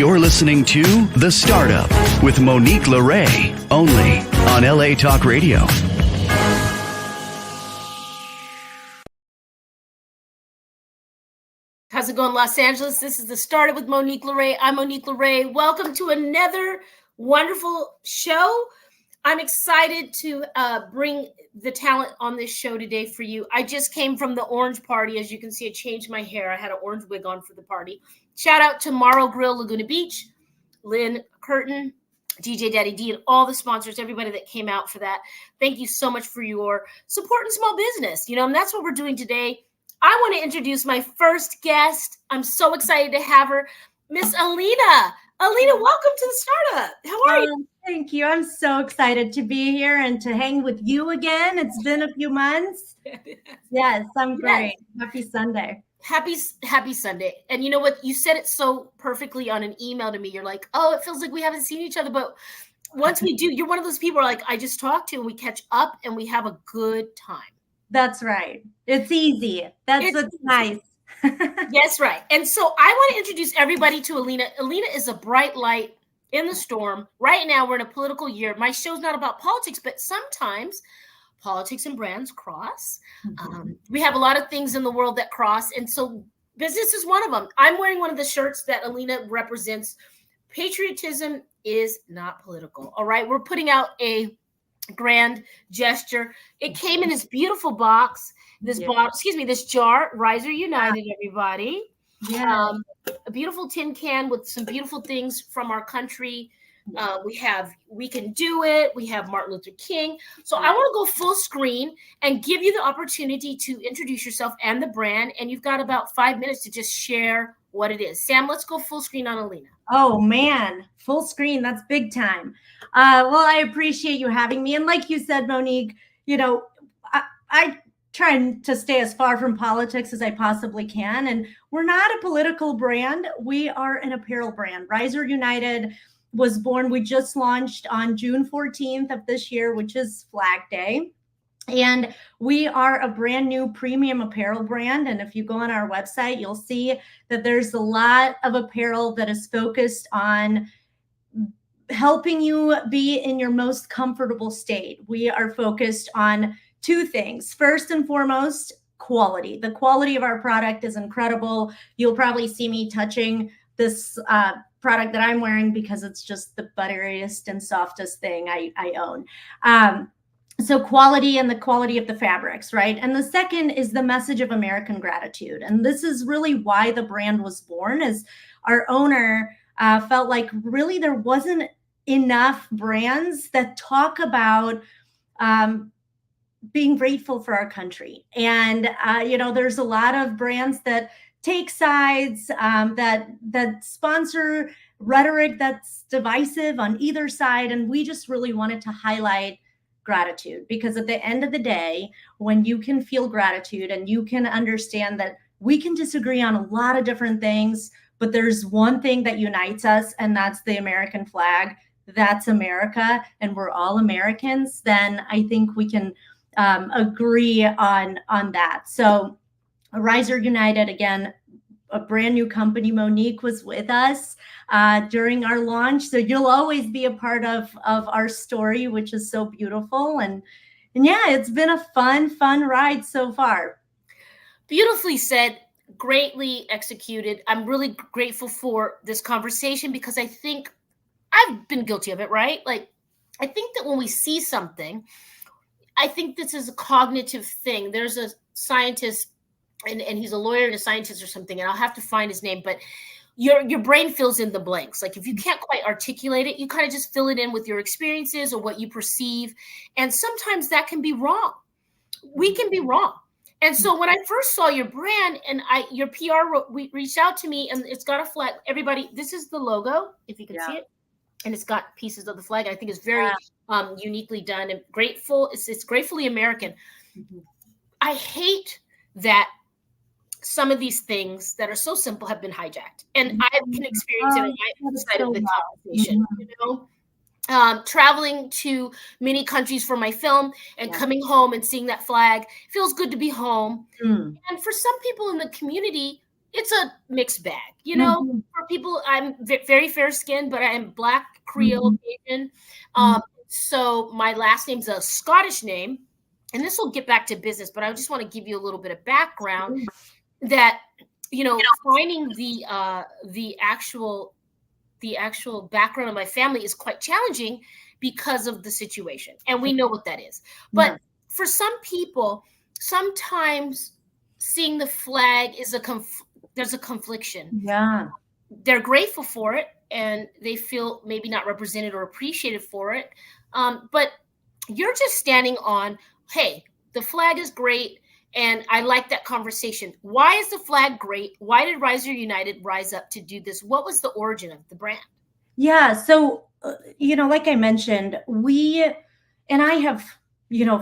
You're listening to The Startup with Monique Lore, only on LA Talk Radio. How's it going, Los Angeles? This is The Startup with Monique Lore. I'm Monique Lore. Welcome to another wonderful show. I'm excited to bring the talent on this show today for you. I just came from the orange party. As you can see, I changed my hair. I had an orange wig on for the party. Shout out to Morrow Grill, Laguna Beach, Lynn Curtin, DJ Daddy D, and all the sponsors, everybody that came out for that. Thank you so much for your support in small business. And that's what we're doing today. I want to introduce my first guest. I'm so excited to have her, Miss Alina. Alina, welcome to the Startup. How are you? Thank you. I'm so excited to be here and to hang with you again. It's been a few months. Yes, I'm great. Yes. Happy Sunday. Happy Sunday. And you know what? You said it so perfectly on an email to me. You're like, oh, it feels like we haven't seen each other. But once we do, you're one of those people like I just talked to and we catch up and we have a good time. That's right. It's easy. That's what's nice. Yes, right. And so I want to introduce everybody to Alina. Alina is a bright light in the storm. Right now, we're in a political year. My show's not about politics, but sometimes politics and brands cross. Mm-hmm. We have a lot of things in the world that cross. And so business is one of them. I'm wearing one of the shirts that Alina represents. Patriotism is not political. All right. We're putting out a grand gesture. It came in this beautiful box. This jar, Riser United, everybody. Yeah. A beautiful tin can with some beautiful things from our country. We have We Can Do It. We have Martin Luther King. So I want to go full screen and give you the opportunity to introduce yourself and the brand. And you've got about 5 minutes to just share what it is. Sam, let's go full screen on Alina. Oh, man. Full screen. That's big time. Well, I appreciate you having me. And like you said, Monique, I try to stay as far from politics as I possibly can. And we're not a political brand. We are an apparel brand. Riser United was born. We just launched on June 14th of this year, which is Flag Day. And we are a brand new premium apparel brand. And if you go on our website, you'll see that there's a lot of apparel that is focused on helping you be in your most comfortable state. We are focused on two things. First and foremost, quality. The quality of our product is incredible. You'll probably see me touching this product that I'm wearing because it's just the butteriest and softest thing I own. So quality and the quality of the fabrics, right? And the second is the message of American gratitude. And this is really why the brand was born, is our owner felt like really there wasn't enough brands that talk about being grateful for our country. And, there's a lot of brands that take sides, that sponsor rhetoric that's divisive on either side. And we just really wanted to highlight gratitude, because at the end of the day, when you can feel gratitude and you can understand that we can disagree on a lot of different things, but there's one thing that unites us, and that's the American flag. That's America, and we're all Americans, then I think we can agree on that. So Riser United, again, a brand new company. Monique was with us during our launch. So you'll always be a part of our story, which is so beautiful. And yeah, it's been a fun ride so far. Beautifully said, greatly executed. I'm really grateful for this conversation because I think I've been guilty of it, right? Like, I think that when we see something, I think this is a cognitive thing. There's a scientist, and he's a lawyer and a scientist or something, and I'll have to find his name, but your brain fills in the blanks. Like if you can't quite articulate it, you kind of just fill it in with your experiences or what you perceive. And sometimes that can be wrong. We can be wrong. And so when I first saw your brand and your PR reached out to me, and it's got a flag. Everybody, this is the logo, if you can see it. And it's got pieces of the flag. I think it's very uniquely done and grateful. It's gratefully American. Mm-hmm. I hate that some of these things that are so simple have been hijacked. And I can experience it on my side of the conversation, traveling to many countries for my film and coming home and seeing that flag feels good to be home. And for some people in the community, it's a mixed bag, you know. Mhm. For people, I'm very fair skinned, but I am Black, Creole, Mhm. Asian. Mhm. So my last name's a Scottish name, and this will get back to business, but I just want to give you a little bit of background that, you know, finding the actual background of my family is quite challenging because of the situation, and we know what that is. But Yeah. for some people, sometimes seeing the flag is there's a confliction. Yeah. They're grateful for it and they feel maybe not represented or appreciated for it, but you're just standing on, hey, the flag is great, and I like that conversation. Why is the flag great? Why did Riser United rise up to do this? What was the origin of the brand? Yeah. So, like I mentioned, and I have,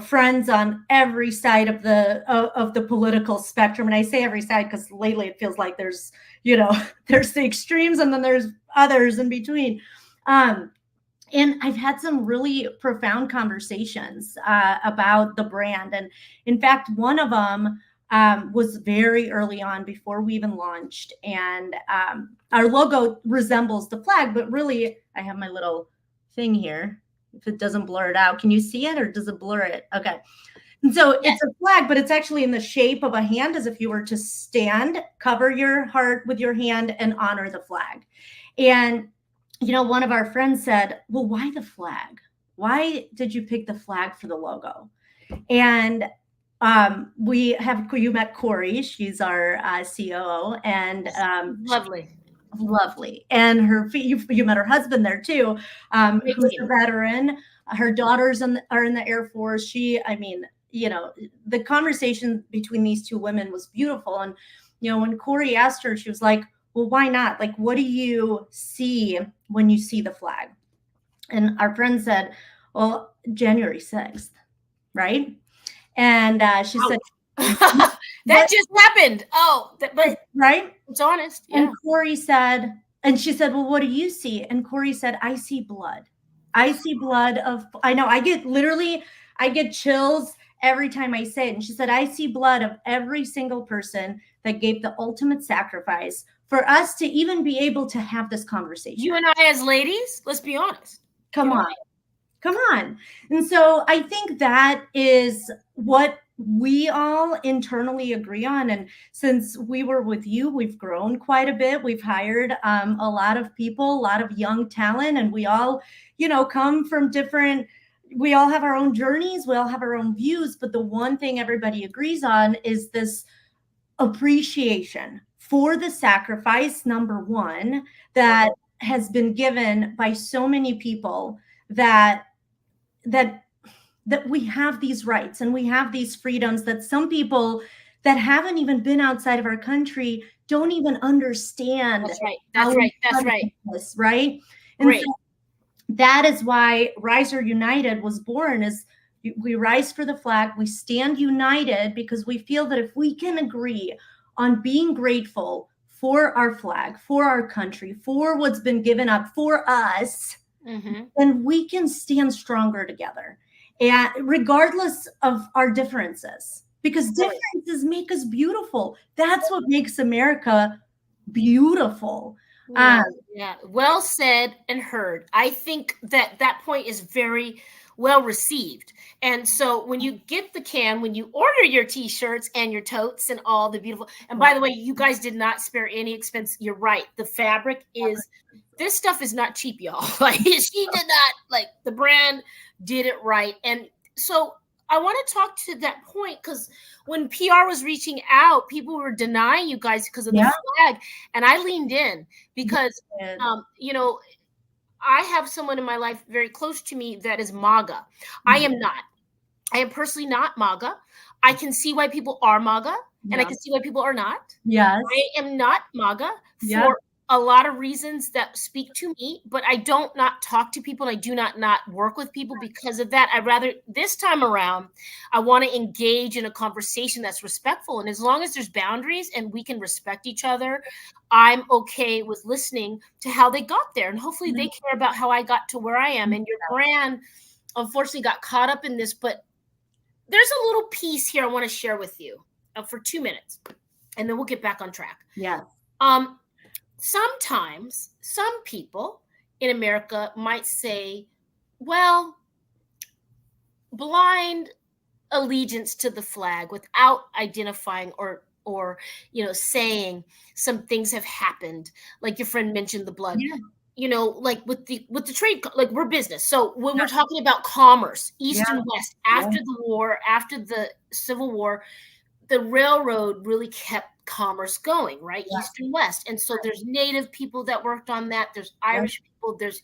friends on every side of the political spectrum. And I say every side because lately it feels like there's, there's the extremes and then there's others in between. Um, and I've had some really profound conversations about the brand. And in fact, one of them was very early on before we even launched. And our logo resembles the flag, but really, I have my little thing here. If it doesn't blur it out, can you see it or does it blur it? Okay. And so Yes. it's a flag, but it's actually in the shape of a hand, as if you were to stand, cover your heart with your hand, and honor the flag. And one of our friends said, well, why the flag? Why did you pick the flag for the logo? And you met Corey. She's our COO, and Lovely. lovely. And you met her husband there too, who's a veteran. Her daughters are in the Air Force. The conversation between these two women was beautiful. And when Corey asked her, she was like, well, why not? Like, what do you see when you see the flag? And our friend said, well, January 6th, right? And she said, that just happened. But right? it's honest. Yeah. And Corey said, and she said, well, what do you see? And Corey said, I see blood. I see blood I know, I get chills every time I say it. And she said, I see blood of every single person that gave the ultimate sacrifice for us to even be able to have this conversation. You and I as ladies, let's be honest. Come on. And so I think that is what we all internally agree on. And since we were with you, we've grown quite a bit. We've hired a lot of people, a lot of young talent, and we all, come from we all have our own journeys. We all have our own views. But the one thing everybody agrees on is this appreciation for the sacrifice, number one, that has been given by so many people, that we have these rights and we have these freedoms that some people that haven't even been outside of our country don't even understand. That's right. Right. And so that is why Riser United was born. Is we rise for the flag. We stand united because we feel that if we can agree on being grateful for our flag, for our country, for what's been given up for us, then we can stand stronger together, and regardless of our differences, because differences make us beautiful. That's what makes America beautiful. Yeah, well said and heard. I think that point is very well received. And so when you get the can, when you order your t-shirts and your totes and all the beautiful, and by the way, you guys did not spare any expense. You're right. The fabric this stuff is not cheap, y'all. Like, she did not, like, the brand did it right. And so I want to talk to that point, because when PR was reaching out, people were denying you guys because of the flag. And I leaned in because, I have someone in my life very close to me that is MAGA. I am not. I am personally not MAGA. I can see why people are MAGA, and I can see why people are not. Yes. I am not MAGA for a lot of reasons that speak to me, but I don't not talk to people. I do not work with people because of that. I rather, this time around, I want to engage in a conversation that's respectful. And as long as there's boundaries and we can respect each other, I'm okay with listening to how they got there. And hopefully they care about how I got to where I am. And your brand, unfortunately, got caught up in this, but there's a little piece here I want to share with you for 2 minutes. and then we'll get back on track. Yeah. Sometimes some people in America might say, well, blind allegiance to the flag without identifying or saying some things have happened, like your friend mentioned the blood. Yeah. Like with the trade, like we're business. So when we're talking about commerce, East and West, after the war, after the Civil War, the railroad really kept commerce going, right? East and West. And so there's Native people that worked on that. There's Irish people, there's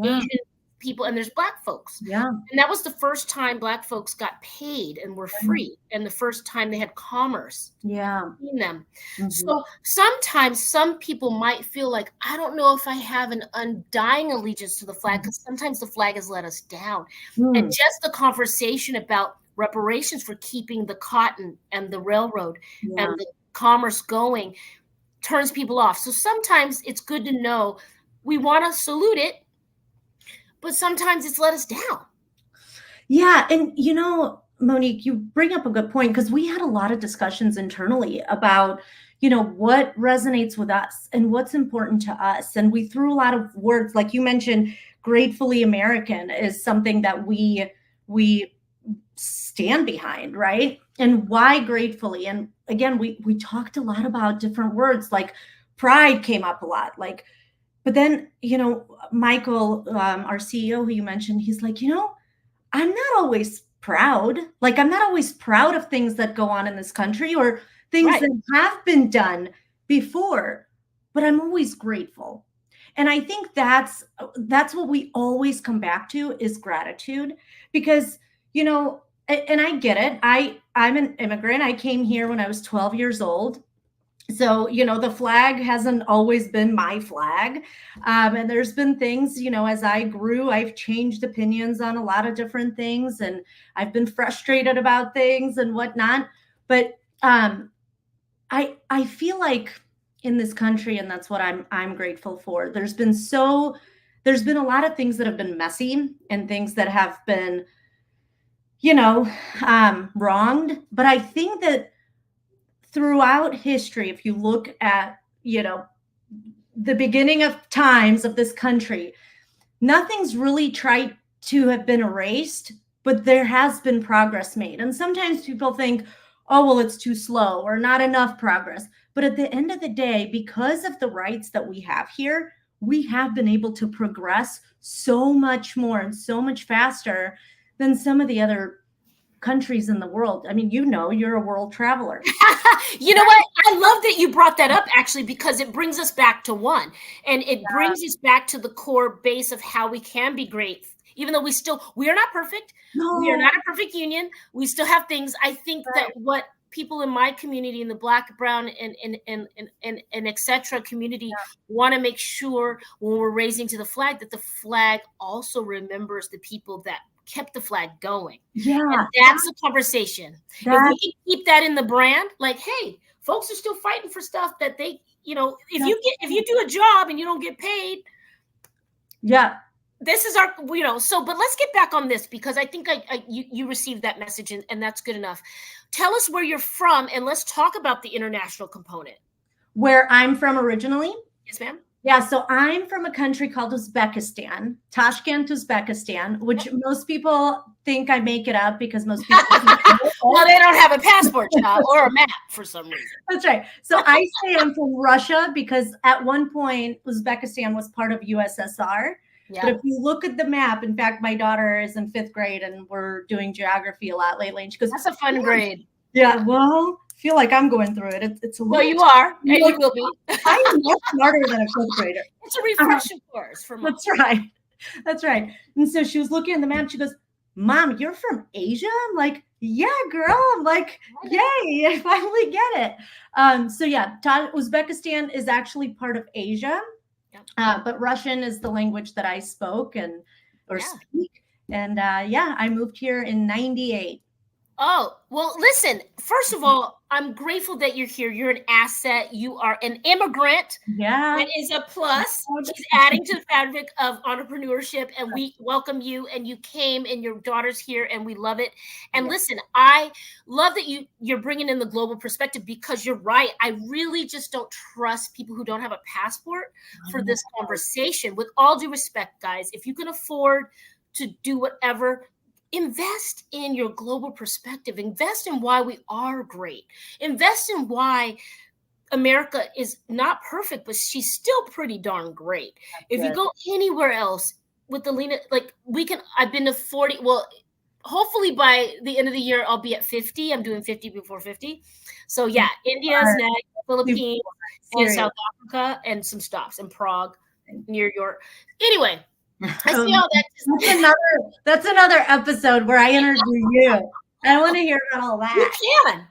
Asian people, and there's Black folks. Yeah. And that was the first time Black folks got paid and were free, and the first time they had commerce in them. So sometimes some people might feel like, I don't know if I have an undying allegiance to the flag, because sometimes the flag has let us down. And just the conversation about reparations for keeping the cotton and the railroad and the commerce going turns people off. So sometimes it's good to know we want to salute it, but sometimes it's let us down. Yeah. And, Monique, you bring up a good point, because we had a lot of discussions internally about, what resonates with us and what's important to us. And we threw a lot of words, like you mentioned, gratefully American is something that we stand behind, right? And why gratefully? And again, we talked a lot about different words, like pride came up a lot, but then, Michael, our CEO, who you mentioned, he's like, I'm not always proud. Like, I'm not always proud of things that go on in this country or things that have been done before, but I'm always grateful. And I think that's what we always come back to is gratitude, because, and I get it. I'm an immigrant. I came here when I was 12 years old. So, the flag hasn't always been my flag. And there's been things, as I grew, I've changed opinions on a lot of different things, and I've been frustrated about things and whatnot. But I feel like in this country, and that's what I'm grateful for, there's been a lot of things that have been messy and things that have been, wronged. But I think that throughout history, if you look at, the beginning of times of this country, nothing's really tried to have been erased, but there has been progress made. And sometimes people think, oh, well, it's too slow or not enough progress. But at the end of the day, because of the rights that we have here, we have been able to progress so much more and so much faster than some of the other countries in the world. I mean, you're a world traveler. You know what? I love that you brought that up, actually, because it brings us back to one, and it brings us back to the core base of how we can be great, even though we are not perfect. No. We are not a perfect union. We still have things. I think that what people in my community, in the Black, brown, and etc. community, want to make sure when we're raising to the flag, that the flag also remembers the people that kept the flag going. Yeah. And that's a conversation. If we can keep that in the brand, like, hey, folks are still fighting for stuff that they, if you do a job and you don't get paid. Yeah. This is our, but let's get back on this, because I think you received that message, and that's good enough. Tell us where you're from, and let's talk about the international component. Where I'm from originally? Yes, ma'am. Yeah, so I'm from a country called Uzbekistan, Tashkent, Uzbekistan, which most people think I make it up, because most people well, they don't have a passport or a map for some reason. That's right. So I say I'm from Russia because at one point Uzbekistan was part of USSR. Yeah. But if you look at the map, in fact, my daughter is in 5th grade and we're doing geography a lot lately, and she goes, "That's a fun grade." Yeah, well, I feel like I'm going through it. It's a well, you are, and you will be. I'm much smarter than a 5th grader. It's a refresher course for Mom. That's right. And so she was looking at the map. She goes, "Mom, you're from Asia?" I'm like, "Yeah, girl." I'm like, "Yay, I finally get it." So yeah, Uzbekistan is actually part of Asia, but Russian is the language that I spoke speak. And I moved here in '98. Oh, well, listen, first of all, I'm grateful that you're here. You're an asset. You are an immigrant. Yeah. That is a plus. She's adding to the fabric of entrepreneurship, and we welcome you. And you came, and your daughter's here, and we love it. And listen, I love that you're bringing in the global perspective, because you're right. I really just don't trust people who don't have a passport for this conversation. With all due respect, guys, if you can afford to do whatever, invest in your global perspective. Invest in why we are great. Invest in why America is not perfect, but she's still pretty darn great. If you go anywhere else with Alina, like I've been to 40. Well, hopefully by the end of the year, I'll be at 50. I'm doing 50 before 50. So yeah, India's next, Philippines, and South Africa, and some stops in Prague, near York. Anyway, I see all that. That's another episode where I interview you. I want to hear about all that. You can.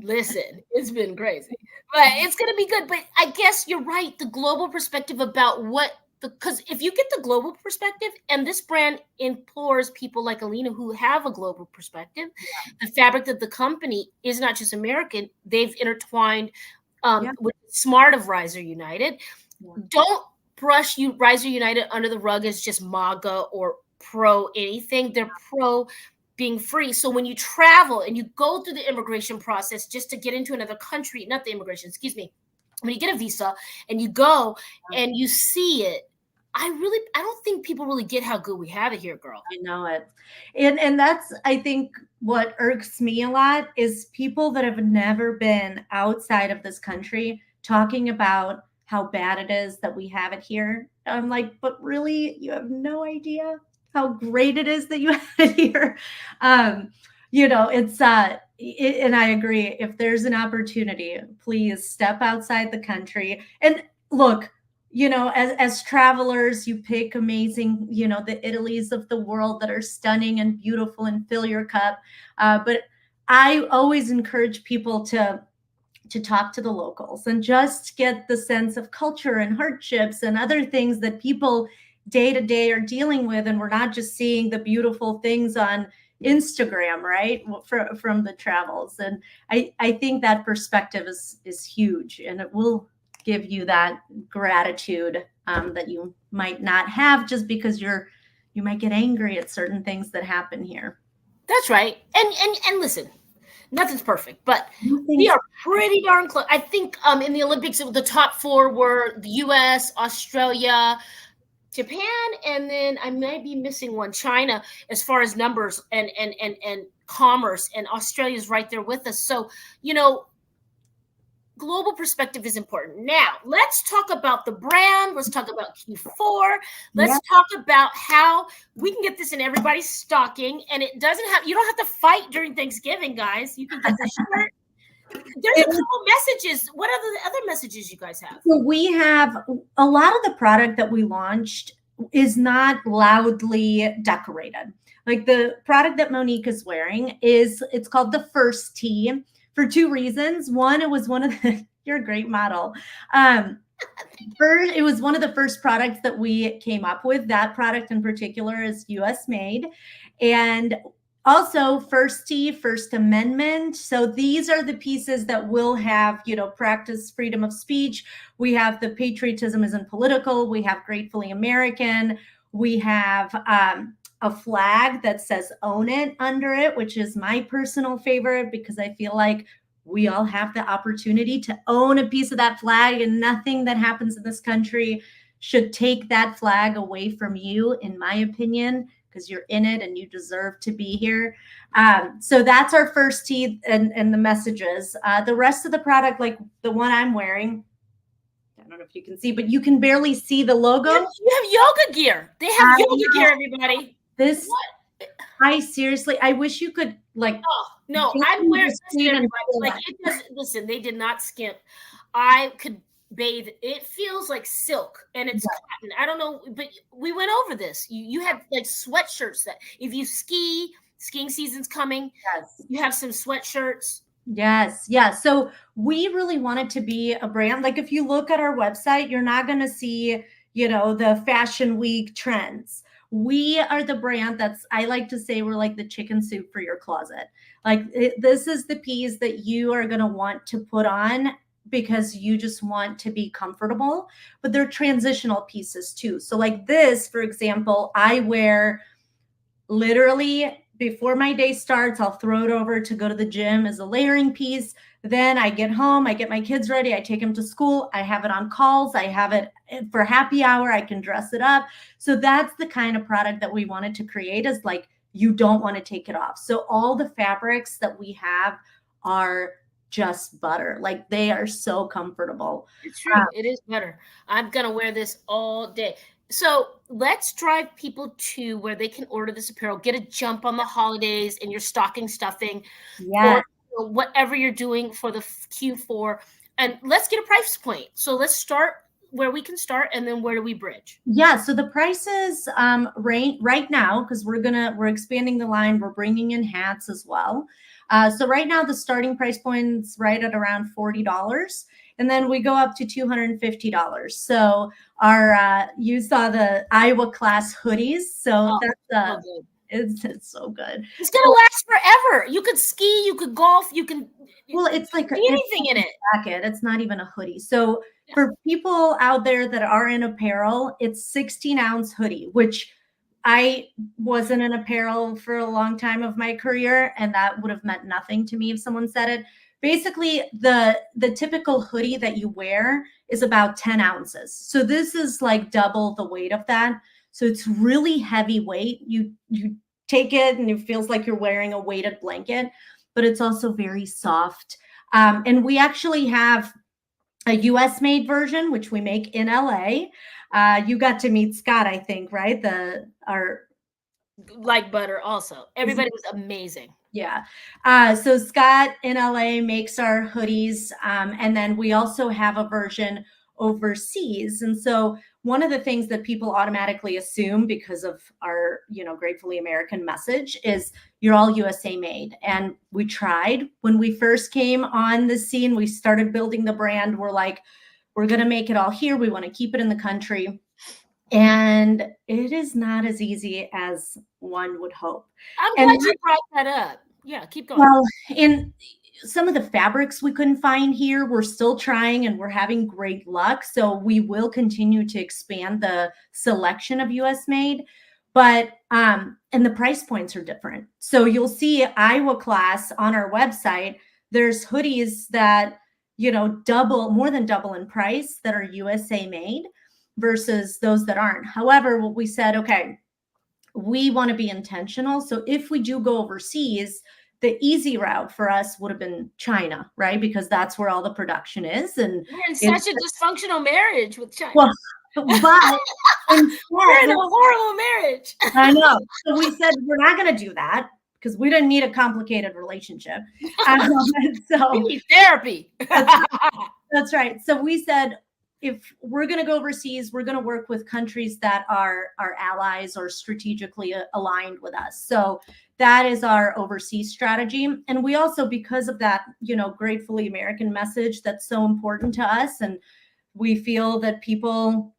Listen, it's been crazy, but it's going to be good. But I guess you're right. The global perspective about because if you get the global perspective, and this brand implores people like Alina who have a global perspective, the fabric of the company is not just American. They've intertwined with Smart of Riser United. Don't brush Riser United under the rug as just MAGA or pro anything. They're pro being free. So when you travel and you go through the immigration process just to get into another country, not the immigration, excuse me, when you get a visa and you go and you see it, I don't think people really get how good we have it here, girl. I know it. And that's, I think, what irks me a lot is people that have never been outside of this country talking about how bad it is that we have it here. I'm like, but really, you have no idea how great it is that you have it here. It's and I agree. If there's an opportunity, please step outside the country and look. As travelers, you pick amazing, the Italys of the world that are stunning and beautiful and fill your cup. But I always encourage people to talk to the locals and just get the sense of culture and hardships and other things that people day to day are dealing with. And we're not just seeing the beautiful things on Instagram, right? From the travels. And I think that perspective is huge, and it will give you that gratitude that you might not have just because you might get angry at certain things that happen here. That's right. And listen, nothing's perfect, but we are pretty darn close. I think in the Olympics, the top four were the US, Australia, Japan, and then I might be missing one, China, as far as numbers and commerce, and Australia's right there with us. So, global perspective is important. Now, let's talk about the brand. Let's talk about Q4. Let's talk about how we can get this in everybody's stocking, and you don't have to fight during Thanksgiving, guys. You can get the shirt. There's a couple messages. What are the other messages you guys have? So we have a lot of the product that we launched is not loudly decorated. Like the product that Monique is wearing it's called the First Tee for two reasons. One, it was you're a great model. First, it was one of the first products that we came up with. That product in particular is US made. And also First Tee, First Amendment. So these are the pieces that will have, practice freedom of speech. We have the patriotism isn't political. We have gratefully American. We have a flag that says own it under it, which is my personal favorite because I feel like we all have the opportunity to own a piece of that flag, and nothing that happens in this country should take that flag away from you, in my opinion, because you're in it and you deserve to be here. So that's our First Tee and the messages. The rest of the product, like the one I'm wearing, I don't know if you can see, but you can barely see the logo. You have yoga gear. They have yoga gear, everybody. I wish you could I'm wearing this, everybody. Listen, they did not skimp. I could bathe. It feels like silk and it's cotton. I don't know, but we went over this. You have like sweatshirts that if you skiing season's coming. Yes. You have some sweatshirts. Yes. Yeah. So we really wanted to be a brand. Like if you look at our website, you're not going to see, the fashion week trends. We are the brand I like to say we're like the chicken soup for your closet. Like this is the piece that you are going to want to put on because you just want to be comfortable, but they're transitional pieces too. So like this, for example, I wear literally before my day starts, I'll throw it over to go to the gym as a layering piece. Then I get home, I get my kids ready, I take them to school, I have it on calls, I have it for happy hour, I can dress it up. So that's the kind of product that we wanted to create, is like, you don't want to take it off. So all the fabrics that we have are just butter. Like they are so comfortable. It's true. It is butter. I'm going to wear this all day. So let's drive people to where they can order this apparel, get a jump on the holidays and your stocking stuffing, Yeah. or whatever you're doing for the Q4. And let's get a price point. So let's start where we can start, and then where do we bridge? Yeah, so the prices right now, because we're expanding the line, we're bringing in hats as well. So right now the starting price point's right at around $40, and then we go up to $250. So our you saw the Iowa class hoodies, so that's good. It's so good. It's gonna last forever. You could ski, you could golf, you can. Well, it's like anything in it. Jacket. It's not even a hoodie. So for people out there that are in apparel, it's 16-ounce hoodie, which I wasn't in apparel for a long time of my career, and that would have meant nothing to me if someone said it. Basically, the typical hoodie that you wear is about 10 ounces. So this is like double the weight of that. So it's really heavy weight. You take it and it feels like you're wearing a weighted blanket, but it's also very soft. And we actually have a US made version, which we make in LA. You got to meet Scott, I think, right? Our like butter also. Everybody was amazing. Yeah. So Scott in LA makes our hoodies. And then we also have a version overseas. And so one of the things that people automatically assume because of our, Gratefully American message is you're all USA made. And we tried when we first came on the scene, we started building the brand. We're like, we're going to make it all here. We want to keep it in the country. And it is not as easy as one would hope. I'm glad you brought that up. Yeah, keep going. Well, in some of the fabrics we couldn't find here, we're still trying and we're having great luck. So we will continue to expand the selection of US made, but and the price points are different. So you'll see Iowa class on our website. There's hoodies that, more than double in price that are USA made versus those that aren't. However, what we said, okay, we want to be intentional. So if we do go overseas, the easy route for us would have been China, right? Because that's where all the production is. And we're in such a dysfunctional marriage with China. Well, but we're in a horrible marriage. I know. So we said we're not going to do that because we didn't need a complicated relationship. So we need therapy. That's right. So we said, if we're going to go overseas, we're going to work with countries that are our allies or strategically aligned with us. So that is our overseas strategy. And we also, because of that, Gratefully American message that's so important to us, and we feel that people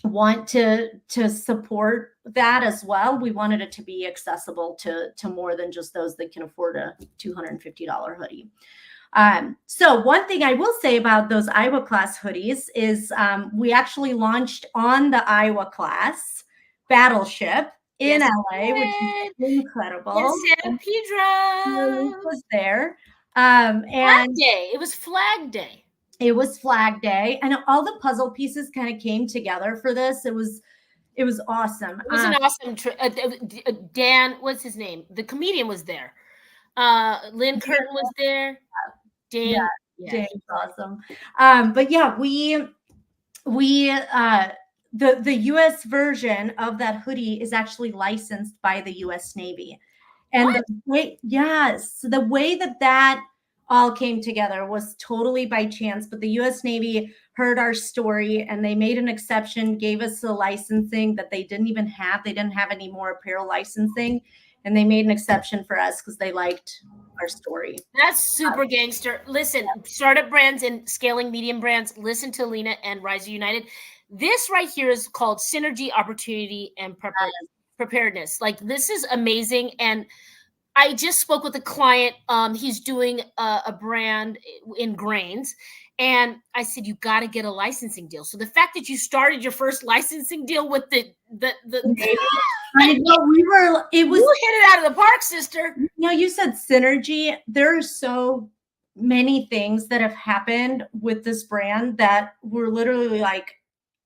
want to support that as well. We wanted it to be accessible to more than just those that can afford a $250 hoodie. So one thing I will say about those Iowa class hoodies is we actually launched on the Iowa class battleship in LA, which is incredible. Yes, San Pedro was there. Flag Day. It was Flag Day. It was Flag Day, and all the puzzle pieces kind of came together for this. It was awesome. It was an awesome Dan, what's his name? The comedian was there. Lynn Curtin was there. Dane's awesome. But yeah, we the US version of that hoodie is actually licensed by the US Navy. And the way that all came together was totally by chance, but the US Navy heard our story and they made an exception, gave us the licensing that they didn't even have. They didn't have any more apparel licensing, and they made an exception for us because they liked our story. That's super gangster. Listen, startup brands and scaling medium brands, listen to Lena and Rise United. This right here is called synergy, opportunity, and preparedness. Like, this is amazing. And I just spoke with a client. He's doing a brand in grains. And I said, you got to get a licensing deal. So the fact that you started your first licensing deal with the I know it was, you hit it out of the park, sister. You know, you said synergy. There are so many things that have happened with this brand that were literally like,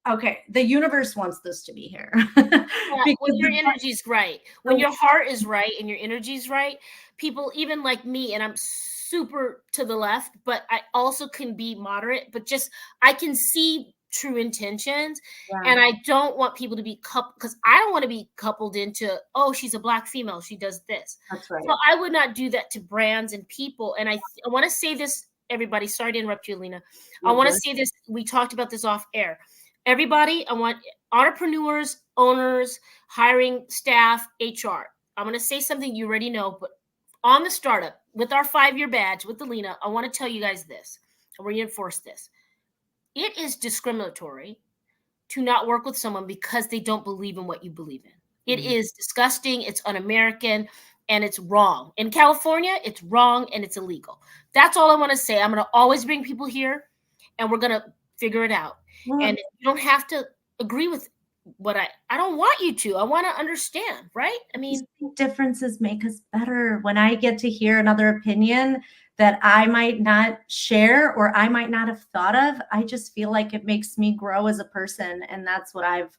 okay, the universe wants this to be here. When your energy's right, when your heart is right and your energy's right, people even like me, and I'm super to the left, but I also can be moderate, but just I can see true intentions. And I don't want people to be coupled, because I don't want to be coupled into, oh, she's a Black female, she does this. That's right. So I would not do that to brands and people. And I want to say this, everybody, sorry to interrupt you, Alina. I want to say this, we talked about this off air. Everybody, I want entrepreneurs, owners, hiring staff, HR. I'm going to say something you already know, but on the startup with our 5-year badge with Alina, I want to tell you guys this and reinforce this. It is discriminatory to not work with someone because they don't believe in what you believe in. It is disgusting. It's un-American and it's wrong. In California, it's wrong and it's illegal. That's all I want to say. I'm going to always bring people here and we're going to figure it out. And you don't have to agree with what I don't want you to. I want to understand, right? I mean, differences make us better. When I get to hear another opinion that I might not share or I might not have thought of, I just feel like it makes me grow as a person. And that's what I've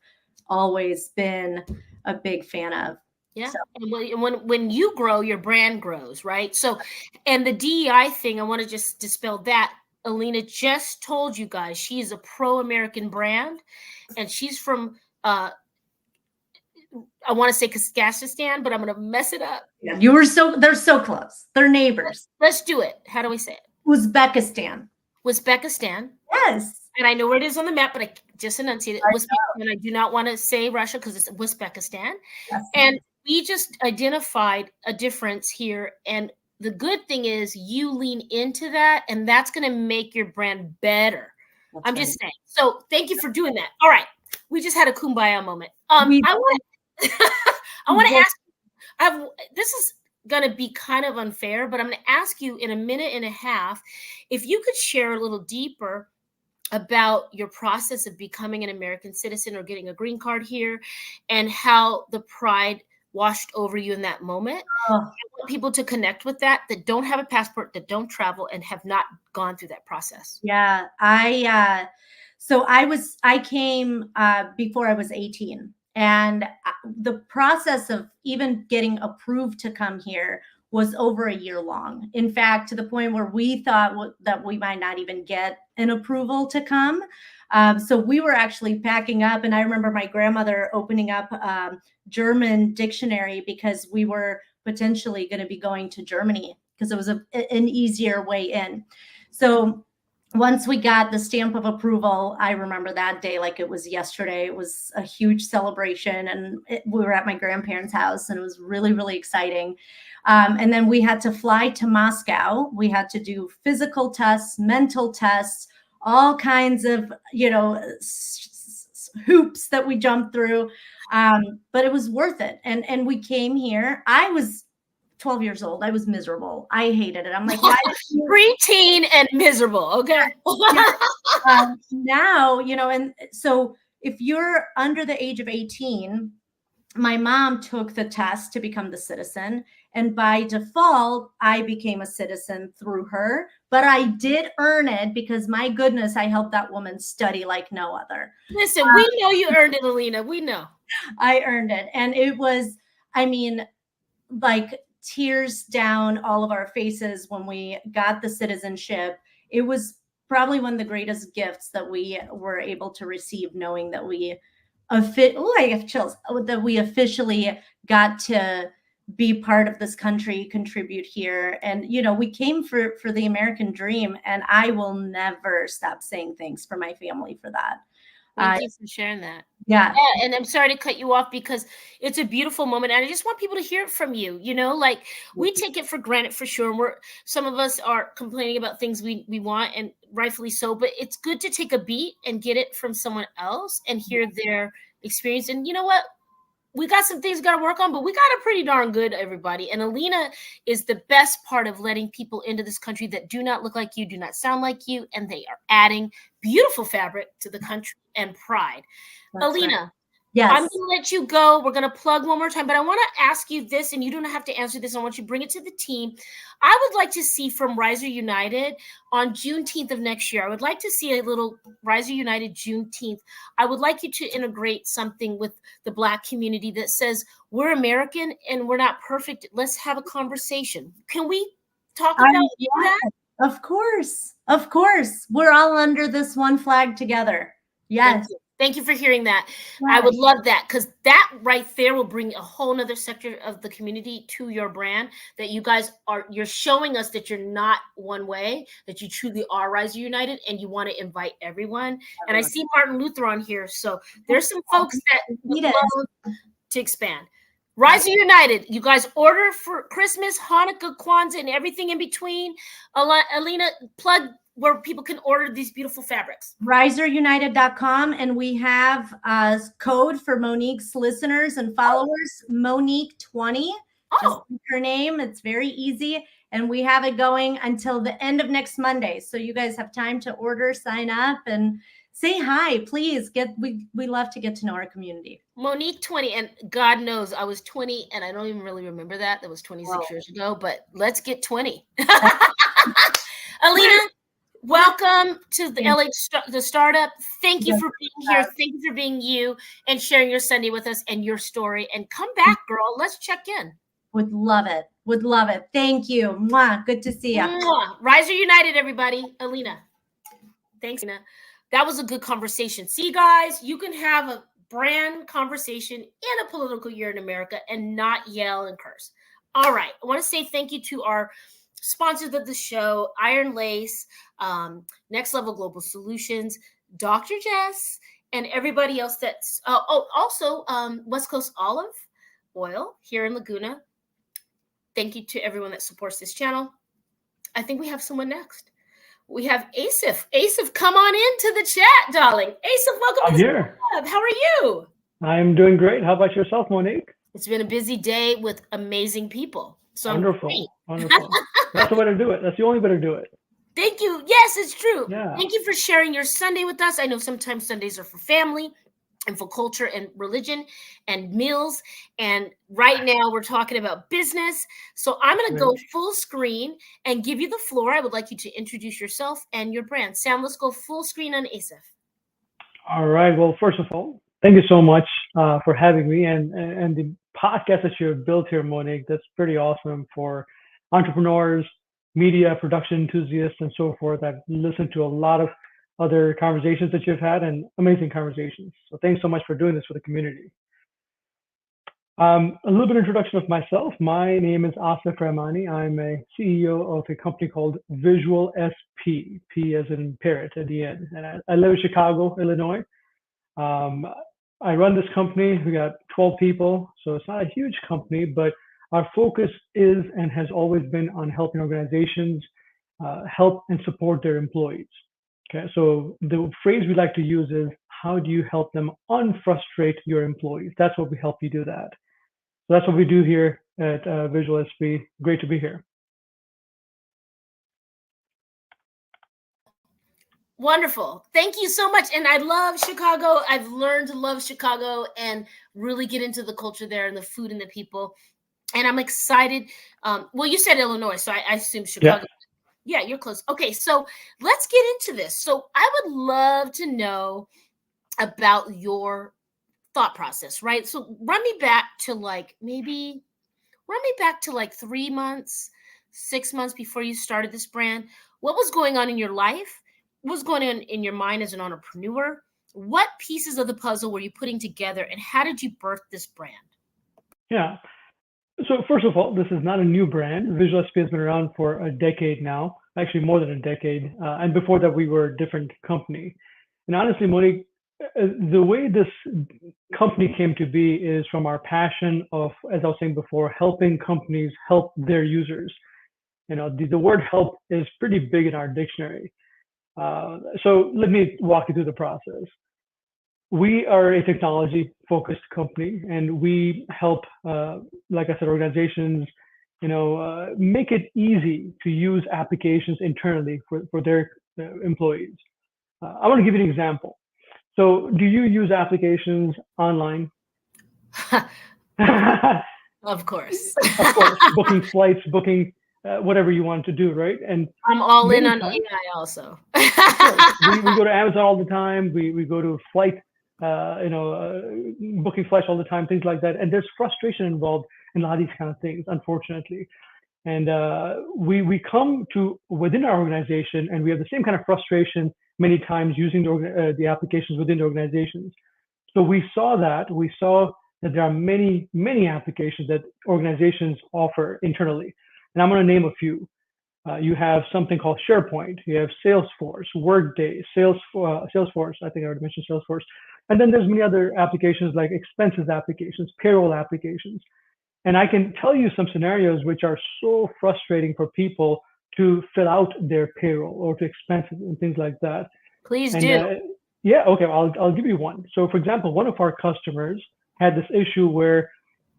always been a big fan of. Yeah. So. And when you grow, your brand grows, right? So, and the DEI thing, I want to just dispel that. Alina just told you guys she is a pro-American brand, and she's from I want to say Kazakhstan, but I'm going to mess it up. Yeah, they're so close. They're neighbors. Let's do it. How do we say it? Uzbekistan. Uzbekistan. Yes. And I know where it is on the map, but I just enunciated it. Uzbekistan. I do not want to say Russia because it's Uzbekistan. Yes. And we just identified a difference here. And the good thing is you lean into that, and that's going to make your brand better. I'm just saying. So thank you for doing that. All right. We just had a kumbaya moment. I want to ask, this is going to be kind of unfair, but I'm going to ask you in a minute and a half, if you could share a little deeper about your process of becoming an American citizen or getting a green card here, and how the pride washed over you in that moment. I want people to connect with that don't have a passport, that don't travel, and have not gone through that process. Yeah, so I came before I was 18, and the process of even getting approved to come here was over a year long. In fact, to the point where we thought that we might not even get an approval to come. So we were actually packing up, and I remember my grandmother opening up German dictionary because we were potentially going to be going to Germany because it was an easier way in. So once we got the stamp of approval, I remember that day like it was yesterday. It was a huge celebration, and we were at my grandparents' house, and it was really, really exciting. And then we had to fly to Moscow. We had to do physical tests, mental tests, all kinds of, hoops that we jumped through. But it was worth it. And we came here. I was 12 years old. I was miserable. I hated it. I'm like, why preteen and miserable. Okay. Now, and so if you're under the age of 18, my mom took the test to become the citizen. And by default, I became a citizen through her. But I did earn it because, my goodness, I helped that woman study like no other. Listen, we know you earned it, Alina. We know. I earned it. And it was, like tears down all of our faces when we got the citizenship. It was probably one of the greatest gifts that we were able to receive, knowing that I have chills, that we officially got to be part of this country, contribute here. And, we came for the American dream, and I will never stop saying thanks for my family for that. Thank you for sharing that. Yeah. And I'm sorry to cut you off because it's a beautiful moment. And I just want people to hear it from you. Like we take it for granted for sure. And some of us are complaining about things we want, and rightfully so, but it's good to take a beat and get it from someone else and hear their experience. And you know what? we got some things we got to work on, but we got it pretty darn good, everybody. And Alina is the best part of letting people into this country that do not look like you, do not sound like you, and they are adding beautiful fabric to the country and pride. That's Alina, right. Yes. I'm going to let you go. We're going to plug one more time, but I want to ask you this, and you don't have to answer this. I want you to bring it to the team. I would like to see from Riser United on Juneteenth of next year. I would like to see a little Riser United Juneteenth. I would like you to integrate something with the Black community that says we're American and we're not perfect. Let's have a conversation. Can we talk about that? Of course. Of course. We're all under this one flag together. Yes. Thank you for hearing that. I would love that, because that right there will bring a whole nother sector of the community to your brand, that you guys you're showing us that you're not one way, that you truly are Riser United and you want to invite everyone. And I see Martin Luther on here. So there's some folks that would love to expand. Riser United, you guys order for Christmas, Hanukkah, Kwanzaa, and everything in between. Alina, plug where people can order these beautiful fabrics. RiserUnited.com, and we have a code for Monique's listeners and followers, Monique20. Just her name. It's very easy. And we have it going until the end of next Monday. So you guys have time to order, sign up, and say hi, please. We love to get to know our community. Monique20, and God knows I was 20 and I don't even really remember that. That was 26 years ago, but let's get 20. Alina, welcome to the startup. Thank you for being here. Thank you for being you and sharing your Sunday with us and your story. And come back, girl. Let's check in. Would love it. Would love it. Thank you. Mwah. Good to see you. Mwah. Riser United, everybody. Alina. Thanks, Alina. That was a good conversation. See, guys, you can have a brand conversation in a political year in America and not yell and curse. All right. I want to say thank you to our sponsors of the show, Iron Lace, Next Level Global Solutions, Dr. Jess, and everybody else that's also West Coast Olive Oil here in Laguna. Thank you to everyone that supports this channel. I think we have someone next. We have Asif. Asif, come on into the chat, darling. Asif, welcome to the club. How are you? I'm doing great. How about yourself, Monique? It's been a busy day with amazing people. So wonderful. Wonderful. That's the way to do it. That's the only way to do it. Thank you. Yes, it's true. Yeah. Thank you for sharing your Sunday with us. I know sometimes Sundays are for family and for culture and religion and meals. And right now we're talking about business. So I'm going to go full screen and give you the floor. I would like you to introduce yourself and your brand. Sam, let's go full screen on Asif. All right. Well, first of all, thank you so much for having me and the podcast that you've built here, Monique. That's pretty awesome for entrepreneurs, media, production enthusiasts, and so forth. I've listened to a lot of other conversations that you've had, and amazing conversations. So thanks so much for doing this for the community. A little bit of introduction of myself. My name is Asif Rahmani. I'm a CEO of a company called Visual SP, P as in parrot at the end. And I live in Chicago, Illinois. I run this company. We got 12 people, so it's not a huge company, but our focus is and has always been on helping organizations help and support their employees. Okay, so the phrase we like to use is, how do you help them unfrustrate your employees? That's what we help you do that. So that's what we do here at Visual SP. Great to be here. Wonderful. Thank you so much. And I love Chicago. I've learned to love Chicago and really get into the culture there and the food and the people. And I'm excited. Well, you said Illinois, so I assume Chicago. Yeah, you're close. Okay, so let's get into this. So I would love to know about your thought process, right? So run me back to like 3 months, 6 months before you started this brand. What was going on in your life? What was going on in your mind as an entrepreneur? What pieces of the puzzle were you putting together, and how did you birth this brand? Yeah. So first of all, this is not a new brand. Visual SP has been around for a decade now, actually more than a decade. And before that, we were a different company. And honestly, Monique, the way this company came to be is from our passion of, as I was saying before, helping companies help their users. You know, the word help is pretty big in our dictionary. So let me walk you through the process. we are a technology-focused company, and we help, like I said, organizations, make it easy to use applications internally for their employees. I want to give you an example. So, do you use applications online? Of course. Of course, booking flights, booking whatever you want to do, right? And I'm all in many on times, AI also. of course, we go to Amazon all the time. We go to flight, booking flights all the time, things like that. And there's frustration involved in a lot of these kind of things, unfortunately. And we come to within our organization, and we have the same kind of frustration many times using the applications within the organizations. So we saw that there are many, many applications that organizations offer internally. And I'm going to name a few. You have something called SharePoint. You have Salesforce, Workday, Salesforce. I think I already mentioned Salesforce. And then there's many other applications like expenses applications, payroll applications. And I can tell you some scenarios which are so frustrating for people to fill out their payroll or to expenses and things like that. Please And do. yeah, okay, I'll give you one. So, for example, one of our customers had this issue where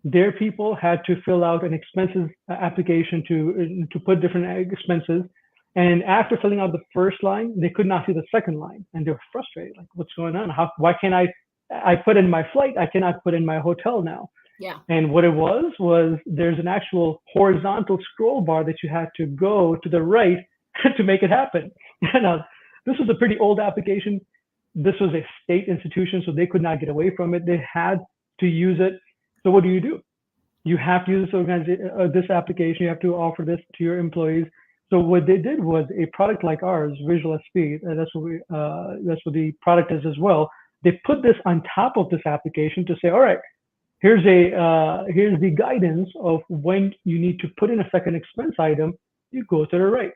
their people had to fill out an expenses application to put different expenses, and after filling out the first line, they could not see the second line, and they were frustrated. Like, what's going on? Why can't I put in my flight? I cannot put in my hotel now. Yeah. And what it was there's an actual horizontal scroll bar that you had to go to the right to make it happen. Now, this was a pretty old application. This was a state institution, so they could not get away from it. They had to use it. So what do? You have to use this application. You have to offer this to your employees. So what they did was a product like ours, Visual SP, that's what the product is as well. They put this on top of this application to say, all right, here's the guidance of when you need to put in a second expense item. You go to the right.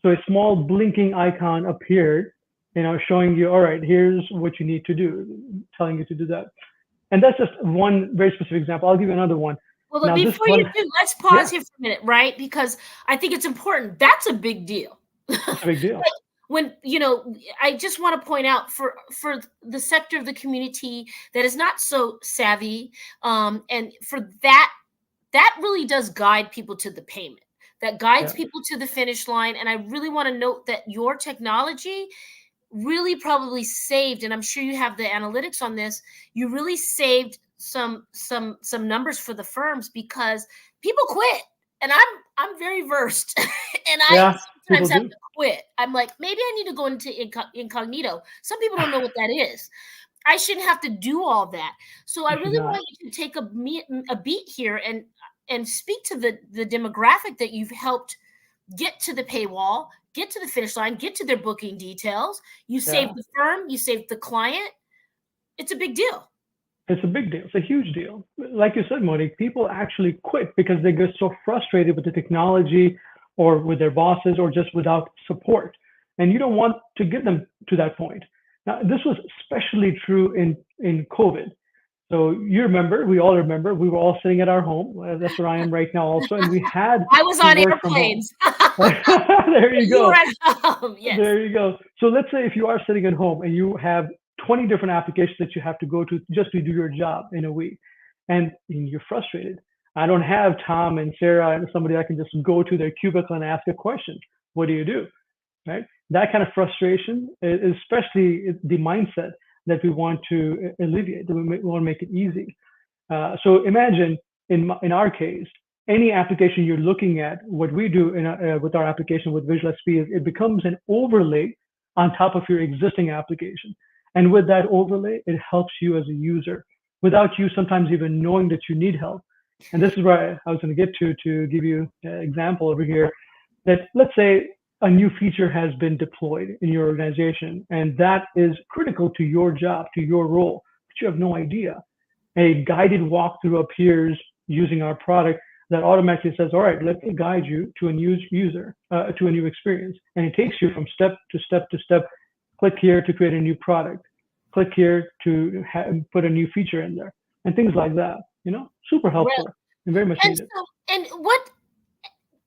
So a small blinking icon appeared, showing you, all right, here's what you need to do, telling you to do that. And that's just one very specific example. I'll give you another one. Well, now, before you do, let's pause here for a minute, right? Because I think it's important. That's a big deal. It's a big deal. Like when, I just want to point out for the sector of the community that is not so savvy, and for that really does guide people to the payment. That guides people to the finish line. And I really want to note that your technology really probably saved, and I'm sure you have the analytics on this, you really saved some numbers for the firms because people quit. And I'm very versed and I sometimes have to quit. I'm like, maybe I need to go into incognito. Some people don't know what that is. I shouldn't have to do all that. So I really want you to take a beat here and speak to the demographic that you've helped get to the paywall, get to the finish line, get to their booking details. You saved the firm, you saved the client. It's a big deal. It's a big deal. It's a huge deal. Like you said, Monique, people actually quit because they get so frustrated with the technology or with their bosses or just without support. And you don't want to get them to that point. Now, this was especially true in COVID. So we all remember, we were all sitting at our home. That's where I am right now also. And we had I was on airplanes. There you go. You were at home. Yes. There you go. So let's say if you are sitting at home and you have 20 different applications that you have to go to just to do your job in a week, and you're frustrated. I don't have Tom and Sarah and somebody I can just go to their cubicle and ask a question. What do? Right? That kind of frustration is especially the mindset that we want to alleviate. We want to make it easy. So imagine in our case, any application you're looking at, what we do with our application with Visual SP is it becomes an overlay on top of your existing application. And with that overlay, it helps you as a user without you sometimes even knowing that you need help. And this is where I was going to get to give you an example over here that let's say a new feature has been deployed in your organization, and that is critical to your job, to your role, but you have no idea. A guided walkthrough appears using our product that automatically says, all right, let me guide you to a new user, to a new experience. And it takes you from step to step to step. Click here to create a new product. Click here to put a new feature in there, and things like that. Super helpful and very much needed. And what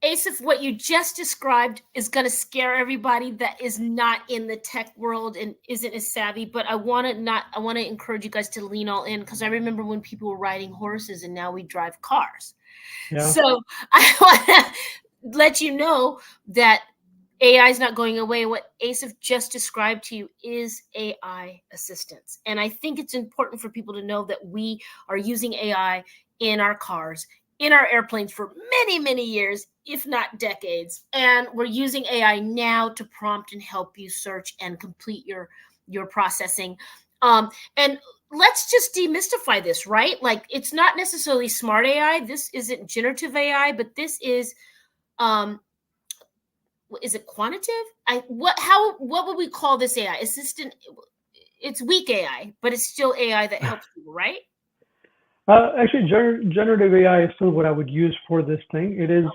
Asif, what you just described is going to scare everybody that is not in the tech world and isn't as savvy. But I want to encourage you guys to lean all in, because I remember when people were riding horses and now we drive cars. Yeah. So I want to let you know that AI is not going away. What Asif just described to you is AI assistance. And I think it's important for people to know that we are using AI in our cars, in our airplanes for many, many years, if not decades. And we're using AI now to prompt and help you search and complete your processing. And let's just demystify this, right? Like, it's not necessarily smart AI. This isn't generative AI, but this is it quantitative? What would we call this AI? Assistant, it's weak AI, but it's still AI that helps people, right? Actually, generative AI is still what I would use for this thing. It is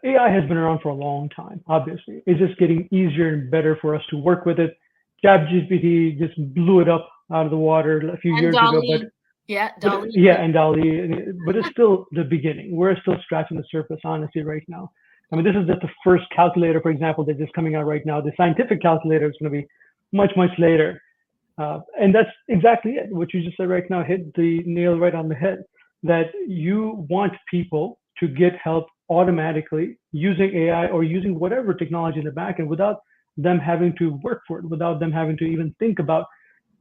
AI has been around for a long time. Obviously, it's just getting easier and better for us to work with it. ChatGPT just blew it up out of the water a few And years ago, Dolly, yeah, Dolly. and Dolly, but it's still the beginning. We're still scratching the surface, honestly, right now. I mean, this is just the first calculator, for example, that's just coming out right now. The scientific calculator is going to be much, much later. And that's exactly it. What you just said right now hit the nail right on the head, that you want people to get help automatically using AI or using whatever technology in the back end without them having to work for it, without them having to even think about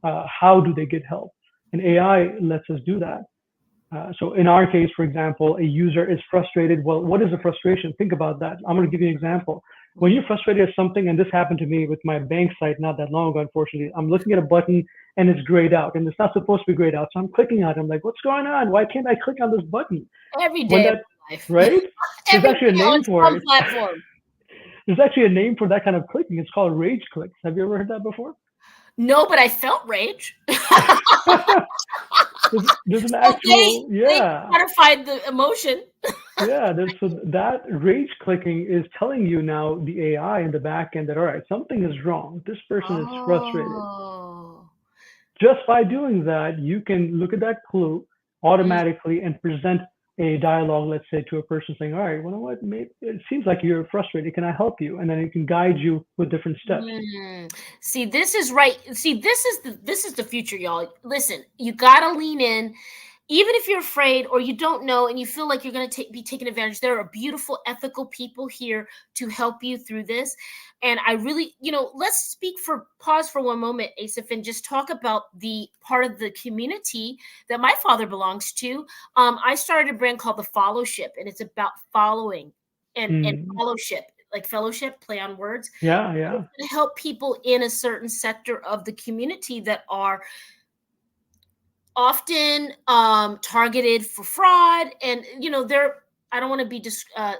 how do they get help. And AI lets us do that. So in our case, for example, a user is frustrated. Well, what is the frustration? Think about that. I'm going to give you an example. When you're frustrated at something, and this happened to me with my bank site not that long ago, unfortunately, I'm looking at a button and it's grayed out, and it's not supposed to be grayed out. So I'm clicking on it. I'm like, what's going on? Why can't I click on this button? Every day of life. Right? There's Every actually a day on name for some it. platform. There's actually a name for that kind of clicking. It's called rage clicks. Have you ever heard that before? No, but I felt rage. There's an actual, they modified the emotion. Yeah, so that rage clicking is telling you now, the AI in the back end, that all right, something is wrong. This person is frustrated. Just by doing that, you can look at that clue automatically and present a dialogue, let's say, to a person saying, all right, you know what, maybe it seems like you're frustrated. Can I help you? And then it can guide you with different steps. See, this is right. See, this is the future, y'all. Listen, you gotta lean in. Even if you're afraid or you don't know and you feel like you're going to be taken advantage, there are beautiful, ethical people here to help you through this. And I really, let's pause for one moment, Asif, and just talk about the part of the community that my father belongs to. I started a brand called The Fellowship, and it's about following and fellowship, like fellowship, play on words. Yeah. To help people in a certain sector of the community that are often targeted for fraud, and they're, I don't want to be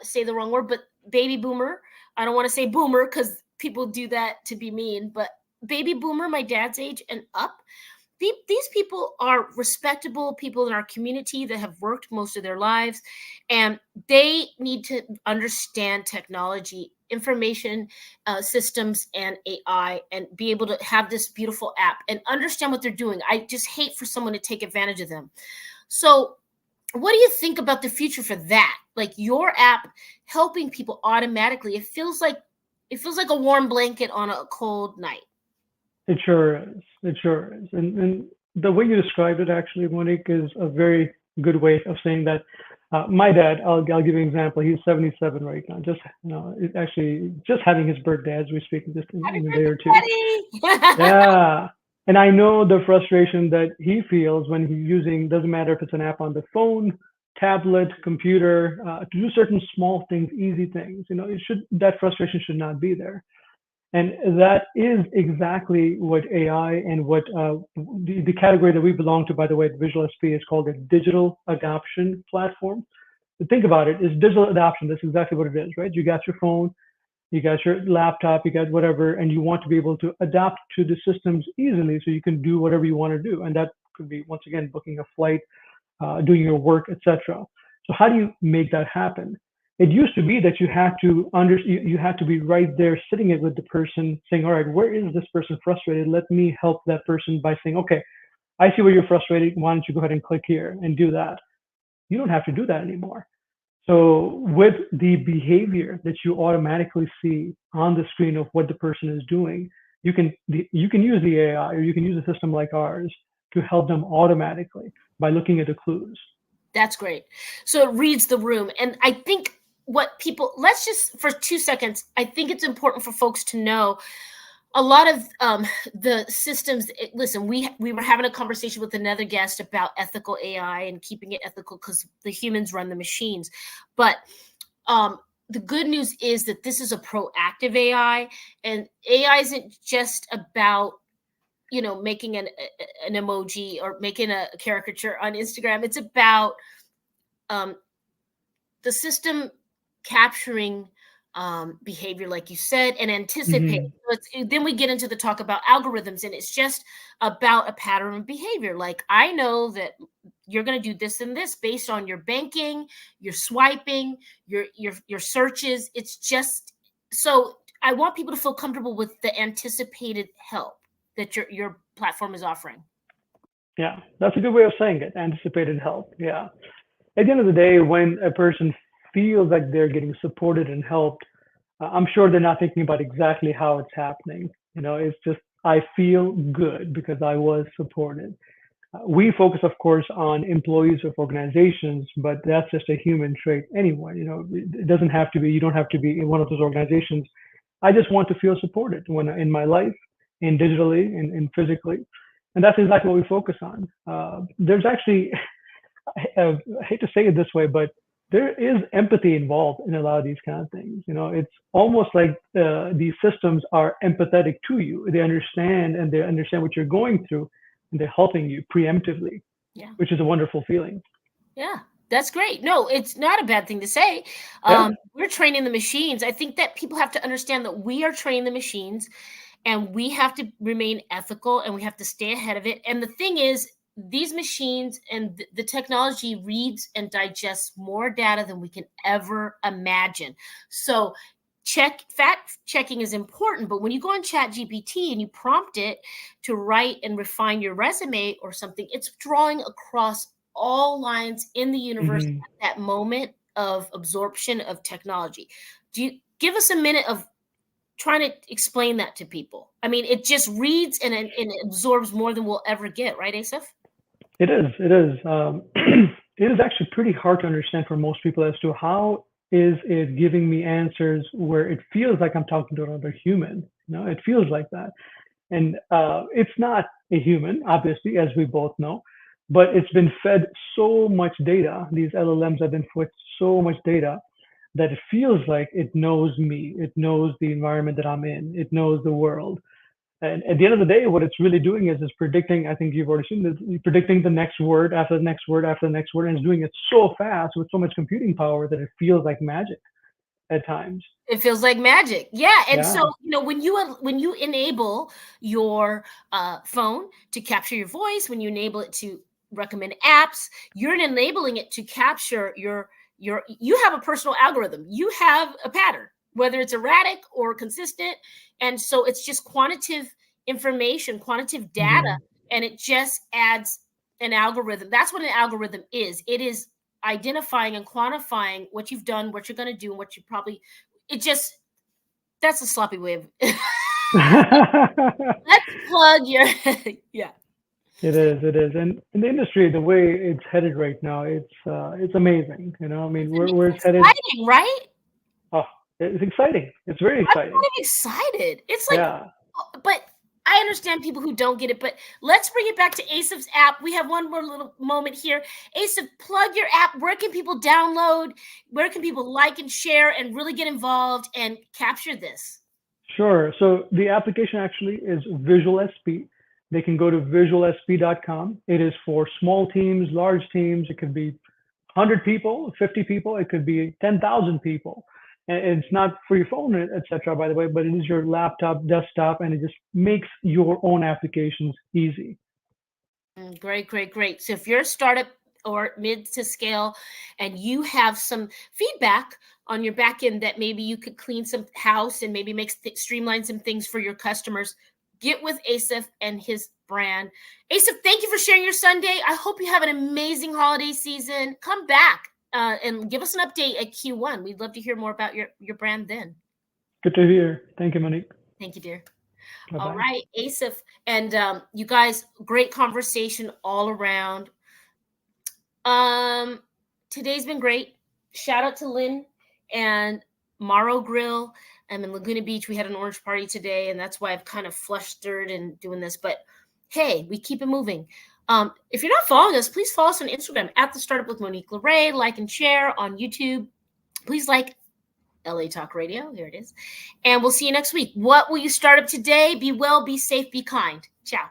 say the wrong word, but baby boomer. I don't want to say boomer because people do that to be mean, but baby boomer, my dad's age and up. These people are respectable people in our community that have worked most of their lives, and they need to understand technology, information systems, and AI, and be able to have this beautiful app and understand what they're doing. I just hate for someone to take advantage of them. So what do you think about the future for that? Like your app helping people automatically. It feels like a warm blanket on a cold night. It sure is. It sure is. And the way you described it, actually, Monique, is a very good way of saying that. My dad, I'll give you an example. He's 77 right now. Actually, just having his birthday as we speak, just in a day or two. Yeah. And I know the frustration that he feels when he's using, doesn't matter if it's an app on the phone, tablet, computer, to do certain small things, easy things. That frustration should not be there. And that is exactly what AI and what the category that we belong to, by the way, at Visual SP, is called a digital adoption platform. But think about it, it's digital adoption. That's exactly what it is, right? You got your phone, you got your laptop, you got whatever, and you want to be able to adapt to the systems easily so you can do whatever you want to do. And that could be, once again, booking a flight, doing your work, etc. So how do you make that happen? It used to be that you had to be right there sitting it with the person saying, all right, where is this person frustrated? Let me help that person by saying, okay, I see where you're frustrated. Why don't you go ahead and click here and do that? You don't have to do that anymore. So with the behavior that you automatically see on the screen of what the person is doing, you can use the AI or you can use a system like ours to help them automatically by looking at the clues. That's great. So it reads the room. And I think what people, let's just for 2 seconds, I think it's important for folks to know a lot of the systems. Listen, we were having a conversation with another guest about ethical AI and keeping it ethical because the humans run the machines. But the good news is that this is a proactive AI, and AI isn't just about making an emoji or making a caricature on Instagram. It's about the system capturing behavior, like you said, and anticipating. Mm-hmm. Then we get into the talk about algorithms, and it's just about a pattern of behavior. Like, I know that you're going to do this and this based on your banking, your swiping, your searches. It's just so I want people to feel comfortable with the anticipated help that your platform is offering. Yeah, that's a good way of saying it. Anticipated help. Yeah. At the end of the day, when a person feels like they're getting supported and helped, I'm sure they're not thinking about exactly how it's happening. It's just, I feel good because I was supported. We focus, of course, on employees of organizations, but that's just a human trait anyway. It doesn't have to be, you don't have to be in one of those organizations. I just want to feel supported when in my life, in digitally, and physically. And that's exactly what we focus on. There's actually, I hate to say it this way, but there is empathy involved in a lot of these kind of things. It's almost like these systems are empathetic to you. They understand what you're going through, and they're helping you preemptively, which is a wonderful feeling. Yeah, that's great. No, it's not a bad thing to say. We're training the machines. I think that people have to understand that we are training the machines, and we have to remain ethical, and we have to stay ahead of it. And the thing is, these machines and the technology reads and digests more data than we can ever imagine. So fact checking is important, but when you go on ChatGPT and you prompt it to write and refine your resume or something, it's drawing across all lines in the universe at that moment of absorption of technology. Do you give us a minute of trying to explain that to people? I mean, it just reads and it absorbs more than we'll ever get, right, Asif? It is. It is actually pretty hard to understand for most people as to how is it giving me answers where it feels like I'm talking to another human. It feels like that. And it's not a human, obviously, as we both know, but it's been fed so much data. These LLMs have been fed so much data that it feels like it knows me. It knows the environment that I'm in. It knows the world. And at the end of the day, what it's really doing is predicting. I think you've already seen this, predicting the next word after the next word after the next word, and it's doing it so fast with so much computing power that it feels like magic at times. It feels like magic. Yeah. And so, when you enable your phone to capture your voice, when you enable it to recommend apps, you're enabling it to capture you have a personal algorithm. You have a pattern, whether it's erratic or consistent. And so it's just quantitative information, quantitative data, and it just adds an algorithm. That's what an algorithm is. It is identifying and quantifying what you've done, what you're going to do, and what you probably, that's a sloppy way of, let's plug your, yeah. It is. And in the industry, the way it's headed right now, it's amazing. I mean, where it's headed. Exciting, right? Oh, it's exciting. It's very exciting. I'm kind of excited. It's like, but I understand people who don't get it, but let's bring it back to Asif's app. We have one more little moment here. Asif, plug your app. Where can people download? Where can people like and share and really get involved and capture this? Sure. So the application actually is Visual SP. They can go to visualsp.com. It is for small teams, large teams. It could be 100 people, 50 people. It could be 10,000 people. And it's not for your phone, etc., by the way, but it is your laptop, desktop, and it just makes your own applications easy. Great. So if you're a startup or mid to scale and you have some feedback on your back end that maybe you could clean some house and maybe streamline some things for your customers, get with Asif and his brand. Asif, thank you for sharing your Sunday. I hope you have an amazing holiday season. Come back. and give us an update at Q1. We'd love to hear more about your brand then. Good to hear. Thank you, Monique. Thank you, dear. Bye-bye. All right, Asif. And you guys, great conversation all around. Today's been great. Shout out to Lynn and Morrow Grill. I'm in Laguna Beach. We had an orange party today, and that's why I've kind of flustered and doing this. But hey, we keep it moving. If you're not following us, please follow us on Instagram at The Startup with Monique Lore. Like and share on YouTube. Please like LA Talk Radio. Here it is. And we'll see you next week. What will you start up today? Be well, be safe, be kind. Ciao.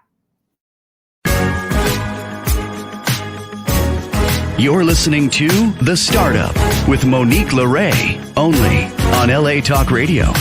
You're listening to The Startup with Monique Lore, only on LA Talk Radio.